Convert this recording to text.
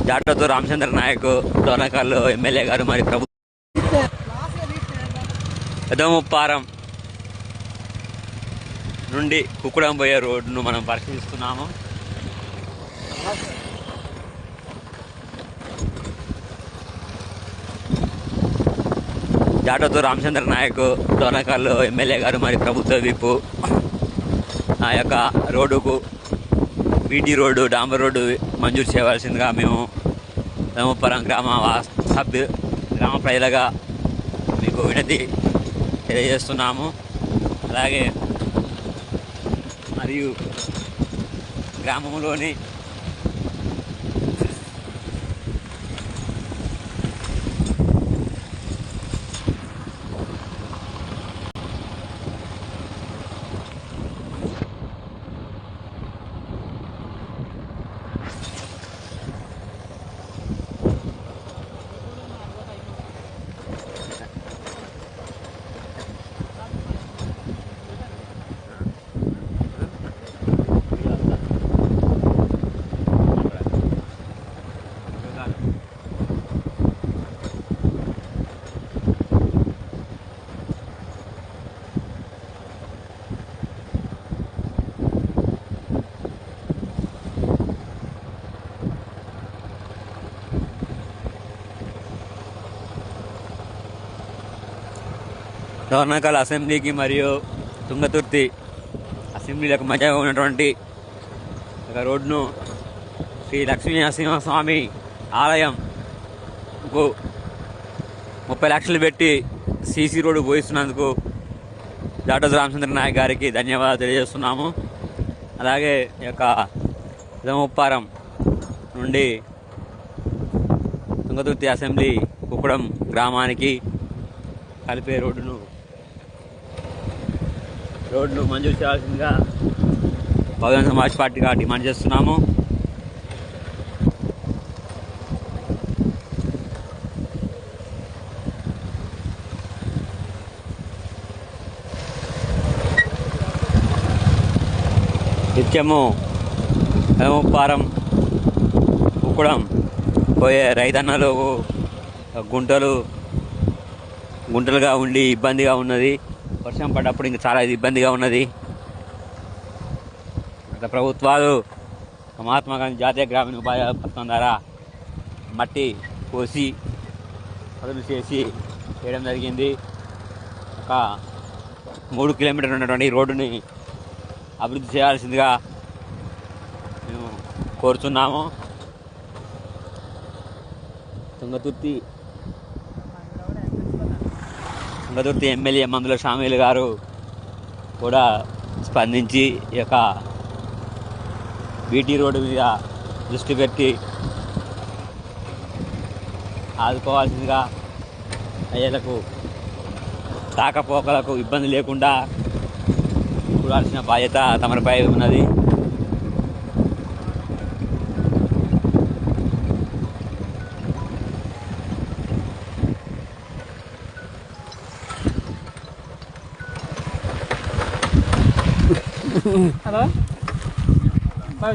Jatoth Ramachandra Naik Dornakal MLA గారు మరి ప్రభుత్వం పెదముప్పారం నుండి కుక్కుడం పోయే రోడ్డును మనం పరిశీలిస్తున్నాము. జాటోతో రామచంద్ర నాయక్ డోనకల్ ఎమ్మెల్యే గారు మరి ప్రభుత్వ విప్పు ఆ యొక్క రోడ్డుకు బీటీ రోడ్డు డాంబర్ రోడ్డు మంజూరు చేయవలసిందిగా మేము పెదముప్పారం గ్రామ ప్రజలుగా మీకు వినతి తెలియజేస్తున్నాము. అలాగే మరియు గ్రామంలోని డోర్నకల్ అసెంబ్లీకి మరియు తుంగతుర్తి అసెంబ్లీలకు మధ్య ఉన్నటువంటి ఒక రోడ్డును శ్రీ లక్ష్మీ నరసింహస్వామి ఆలయంకు 30 లక్షలు పెట్టి సీసీ రోడ్డు పోయిస్తున్నందుకు జాటోతో రామచంద్ర నాయక్ గారికి ధన్యవాదాలు తెలియజేస్తున్నాము. అలాగే ఈ యొక్క పెదముప్పారం నుండి తుంగతుర్తి అసెంబ్లీ కుక్కుడం గ్రామానికి కలిపే రోడ్డును మంజూరు చేయాల్సిందిగా బహుజన సమాజ్ పార్టీగా డిమాండ్ చేస్తున్నాము. నిత్యము పెదముప్పారం కుక్కుడం పోయే రైతన్నలు గుంటలుగా ఉండి ఇబ్బందిగా ఉన్నది. వర్షం పడ్డప్పుడు ఇంకా చాలా ఇబ్బందిగా ఉన్నది. గత ప్రభుత్వాలు మహాత్మా గాంధీ జాతీయ గ్రామీణ ఉపాధి పథకం ద్వారా మట్టి పోసి పదులు చేసి చేయడం జరిగింది. ఒక 3 కిలోమీటర్లు ఉన్నటువంటి రోడ్డుని అభివృద్ధి చేయాల్సిందిగా మేము కోరుతున్నాము. తుంగతుర్తి ఎమ్మెల్యే మందుల షామీల్ గారు కూడా స్పందించి ఈ యొక్క బీటీ రోడ్డు మీద దృష్టి పెట్టి ఆదుకోవాల్సిందిగా ప్రజలకు రాకపోకలకు ఇబ్బంది లేకుండా చూడాల్సిన బాధ్యత తమరిపై ఉన్నది. హలో